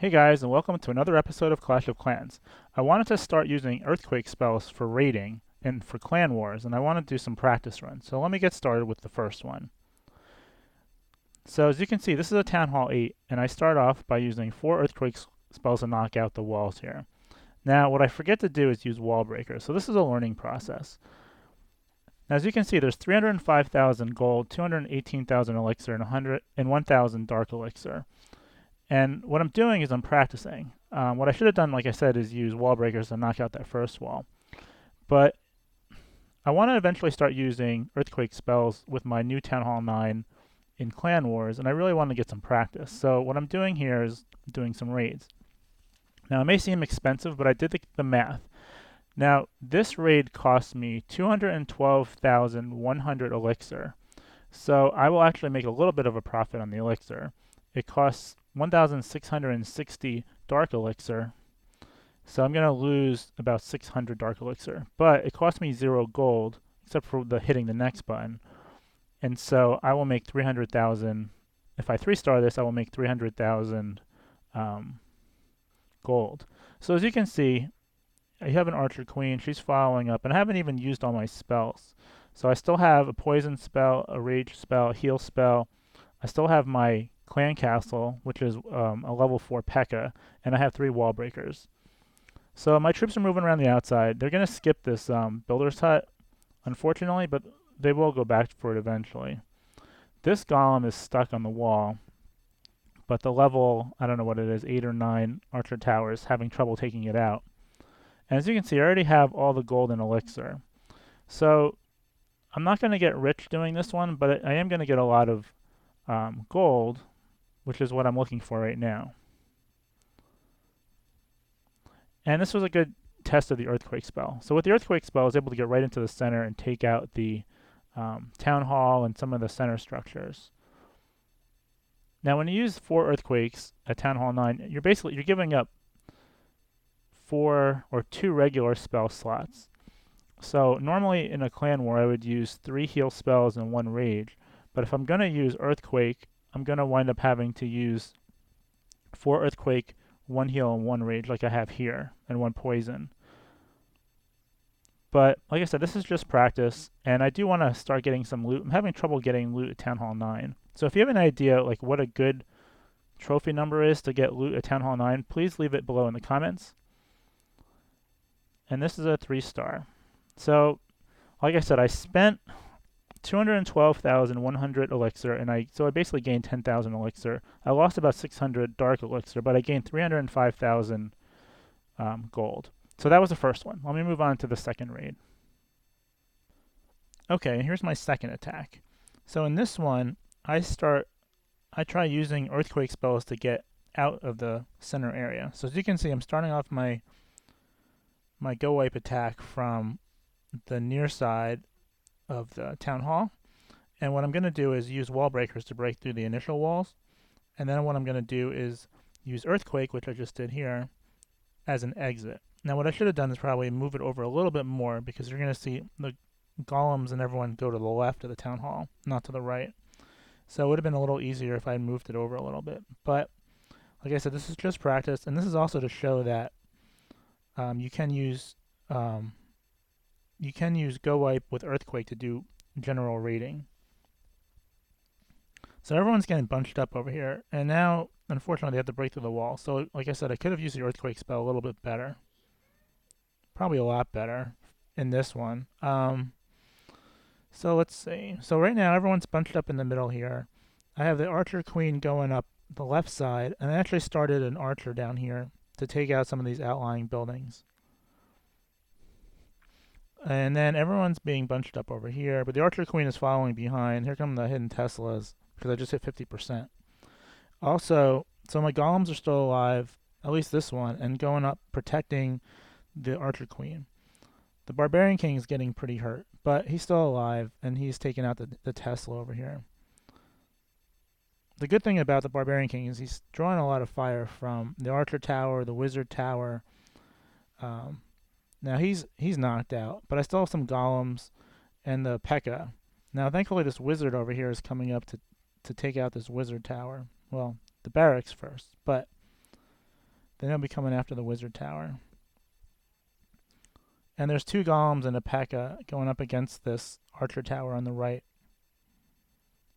Hey guys, and welcome to another episode of Clash of Clans. I wanted to start using earthquake spells for raiding and for clan wars, and I want to do some practice runs. So let me get started with the first one. So as you can see, this is a Town Hall 8, and I start off by using 4 earthquake spells to knock out the walls here. Now, what I forget to do is use wall breakers, so this is a learning process. Now, as you can see, there's 305,000 gold, 218,000 elixir, and 1,000 dark elixir. And what I'm doing is I'm practicing. What I should have done, like I said, is use wall breakers to knock out that first wall. But I want to eventually start using earthquake spells with my new Town Hall 9 in Clan Wars, and I really want to get some practice. So what I'm doing here is doing some raids. Now, it may seem expensive, but I did the math. Now, this raid cost me 212,100 elixir. So I will actually make a little bit of a profit on the elixir. It costs 1,660 dark elixir, so I'm going to lose about 600 dark elixir. But it cost me 0 gold, except for the hitting the next button. And so I will make 300,000. If I 3-star this, I will make 300,000 gold. So as you can see, I have an Archer Queen. She's following up, and I haven't even used all my spells. So I still have a poison spell, a rage spell, a heal spell. I still have my clan castle, which is a level 4 P.E.K.K.A., and I have 3 wall breakers. So my troops are moving around the outside. They're going to skip this builder's hut, unfortunately, but they will go back for it eventually. This golem is stuck on the wall, but the level, I don't know what it is, 8 or 9 archer towers having trouble taking it out. And as you can see, I already have all the gold and elixir. So I'm not going to get rich doing this one, but I am going to get a lot of gold, which is what I'm looking for right now. And this was a good test of the earthquake spell. So with the earthquake spell, I was able to get right into the center and take out the town hall and some of the center structures. Now, when you use 4 earthquakes at Town Hall 9, you're giving up 4 or 2 regular spell slots. So normally in a clan war, I would use 3 heal spells and 1 rage. But if I'm going to use earthquake, I'm going to wind up having to use 4 earthquake, 1 heal, and 1 rage like I have here, and 1 poison. But like I said, this is just practice, and I do want to start getting some loot. I'm having trouble getting loot at Town Hall 9. So if you have an idea like what a good trophy number is to get loot at Town Hall 9, please leave it below in the comments. And this is a 3-star. So like I said, I spent 212,100 elixir, and I basically gained 10,000 elixir. I lost about 600 dark elixir, but I gained 305,000 gold. So that was the first one. Let me move on to the second raid. Okay, here's my second attack. So in this one, I try using earthquake spells to get out of the center area. So as you can see, I'm starting off my GoWiPe attack from the near side of the town hall, and what I'm going to do is use wall breakers to break through the initial walls, and then what I'm going to do is use earthquake, which I just did here, as an exit. Now what I should have done is probably move it over a little bit more, because you're going to see the golems and everyone go to the left of the town hall, not to the right. So it would have been a little easier if I had moved it over a little bit. But like I said, this is just practice, and this is also to show that you can use GoWiPe with earthquake to do general raiding. So everyone's getting bunched up over here, and now unfortunately they have to break through the wall. So like I said, I could have used the earthquake spell a little bit better, probably a lot better in this one. So let's see. So right now everyone's bunched up in the middle here. I have the archer queen going up the left side, and I actually started an archer down here to take out some of these outlying buildings. And then everyone's being bunched up over here, but the archer queen is following behind. Here come the hidden Teslas, because I just hit 50%. Also, so my golems are still alive, at least this one, and going up protecting the archer queen. The barbarian king is getting pretty hurt, but he's still alive, and he's taking out the Tesla over here. The good thing about the barbarian king is he's drawing a lot of fire from the archer tower, the wizard tower. Now he's knocked out, but I still have some golems and the P.E.K.K.A. Now thankfully this wizard over here is coming up to take out this wizard tower. Well, the barracks first, but Then he'll be coming after the wizard tower. And there's 2 golems and a P.E.K.K.A. going up against this archer tower on the right.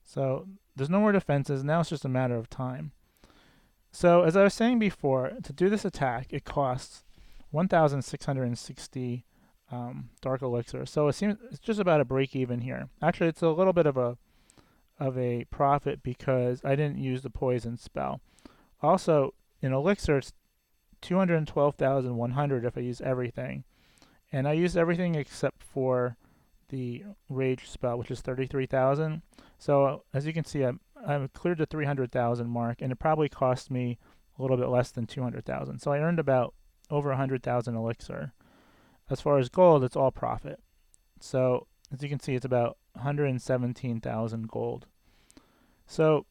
So there's no more defenses. Now it's just a matter of time. So as I was saying before, to do this attack, it costs 1,660 dark elixir. So it seems it's just about a break even here. Actually, it's a little bit of a profit because I didn't use the poison spell. Also, in elixir, it's 212,100 if I use everything. And I used everything except for the rage spell, which is 33,000. So as you can see, I've cleared the 300,000 mark, and it probably cost me a little bit less than 200,000. So I earned about over 100,000 elixir. As far as gold, it's all profit. So as you can see, it's about 117,000 gold. So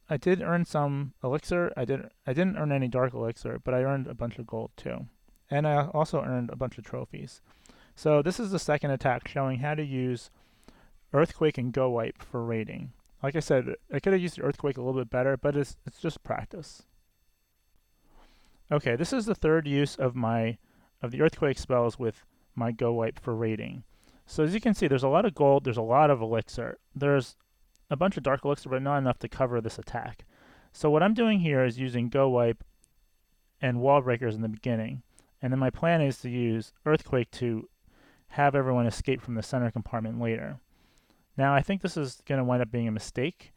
I did earn some elixir. I didn't earn any dark elixir, but I earned a bunch of gold too. And I also earned a bunch of trophies. So this is the second attack showing how to use Earthquake and GoWiPe for raiding. Like I said, I could have used the Earthquake a little bit better, but it's just practice. Okay, this is the third use of the Earthquake spells with my GoWiPe for raiding. So as you can see, there's a lot of gold, there's a lot of elixir. There's a bunch of dark elixir, but not enough to cover this attack. So what I'm doing here is using GoWiPe and wall breakers in the beginning. And then my plan is to use Earthquake to have everyone escape from the center compartment later. Now I think this is going to wind up being a mistake.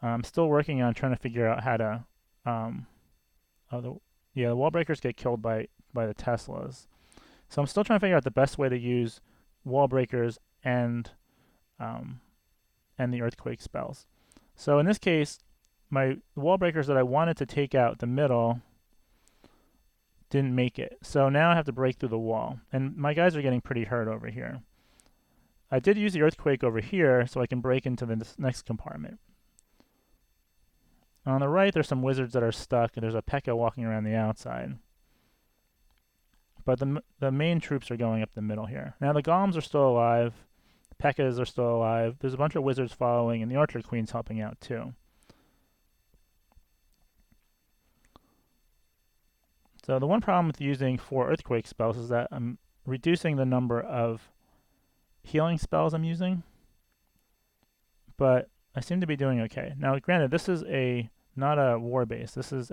I'm still working on trying to figure out how to the wall breakers get killed by the Teslas. So I'm still trying to figure out the best way to use wall breakers and the Earthquake spells. So in this case, my wall breakers that I wanted to take out the middle didn't make it. So now I have to break through the wall. And my guys are getting pretty hurt over here. I did use the Earthquake over here so I can break into the next compartment. On the right, there's some wizards that are stuck, and there's a P.E.K.K.A. walking around the outside. But the main troops are going up the middle here. Now the golems are still alive. The P.E.K.K.A.s are still alive. There's a bunch of wizards following, and the archer queen's helping out too. So the one problem with using 4 Earthquake spells is that I'm reducing the number of healing spells I'm using, but I seem to be doing okay. Now granted, this is not a war base, this is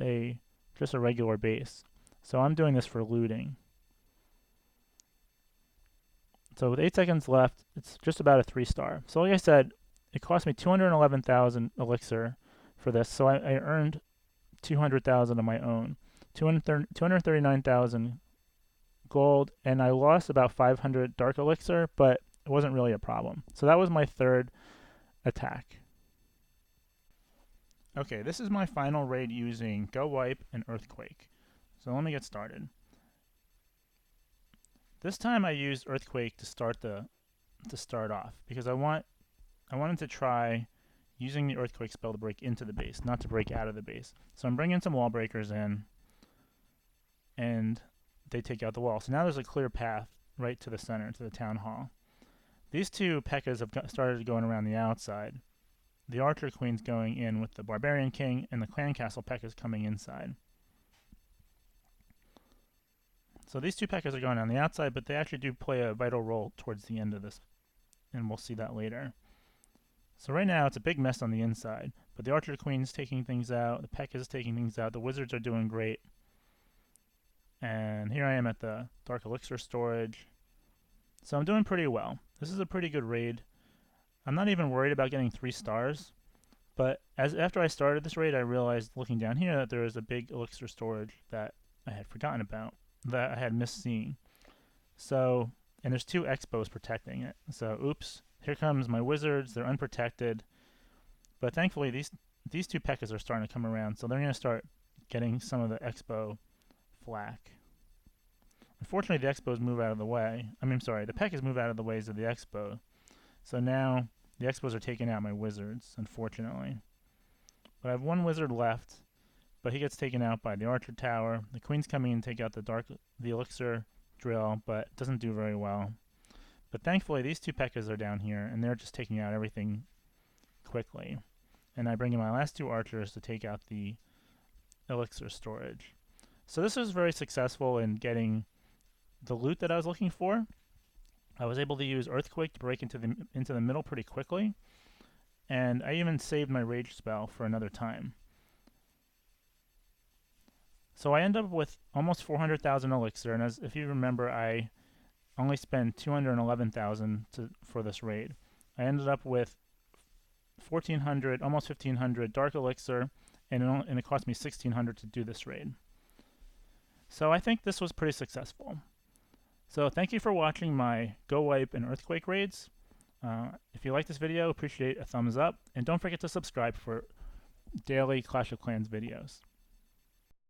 just a regular base. So I'm doing this for looting. So with 8 seconds left, it's just about a 3-star. So like I said, it cost me 211,000 elixir for this, so I earned 200,000 of my own. 239,000 gold, and I lost about 500 dark elixir, but it wasn't really a problem. So that was my third attack. Okay, this is my final raid using GoWiPe and Earthquake. So let me get started. This time I used Earthquake to start off because I wanted to try using the Earthquake spell to break into the base, not to break out of the base. So I'm bringing some wall breakers in, and they take out the wall. So now there's a clear path right to the center, to the town hall. These 2 P.E.K.K.A.s have started going around the outside. The archer queen's going in with the barbarian king, and the clan castle P.E.K.K.A.s coming inside. So these 2 P.E.K.K.A.s are going on the outside, but they actually do play a vital role towards the end of this, and we'll see that later. So right now it's a big mess on the inside, but the archer queen's taking things out, the P.E.K.K.A.s taking things out, the wizards are doing great. And here I am at the dark elixir storage. So I'm doing pretty well. This is a pretty good raid. I'm not even worried about getting 3 stars, but after I started this raid, I realized looking down here that there is a big elixir storage that I had forgotten about, that I had missed seeing. So, and there's 2 expos protecting it. So, oops, here comes my wizards. They're unprotected. But thankfully, these 2 P.E.K.K.A.s are starting to come around, so they're going to start getting some of the expo flak. Unfortunately, the expos move out of the way. the P.E.K.K.A.s move out of the ways of the expo. So now the expos are taking out my wizards, unfortunately. But I have 1 wizard left, but he gets taken out by the archer tower. The queen's coming in to take out the elixir drill, but doesn't do very well. But thankfully, these 2 P.E.K.K.A.s are down here, and they're just taking out everything quickly. And I bring in my last 2 archers to take out the elixir storage. So this was very successful in getting the loot that I was looking for. I was able to use Earthquake to break into the middle pretty quickly, and I even saved my rage spell for another time. So I end up with almost 400,000 elixir, and if you remember, I only spent 211,000 for this raid. I ended up with 1,400, almost 1,500 dark elixir, and it cost me 1,600 to do this raid. So I think this was pretty successful. So thank you for watching my GoWiPe and Earthquake raids. If you like this video, appreciate a thumbs up, and don't forget to subscribe for daily Clash of Clans videos.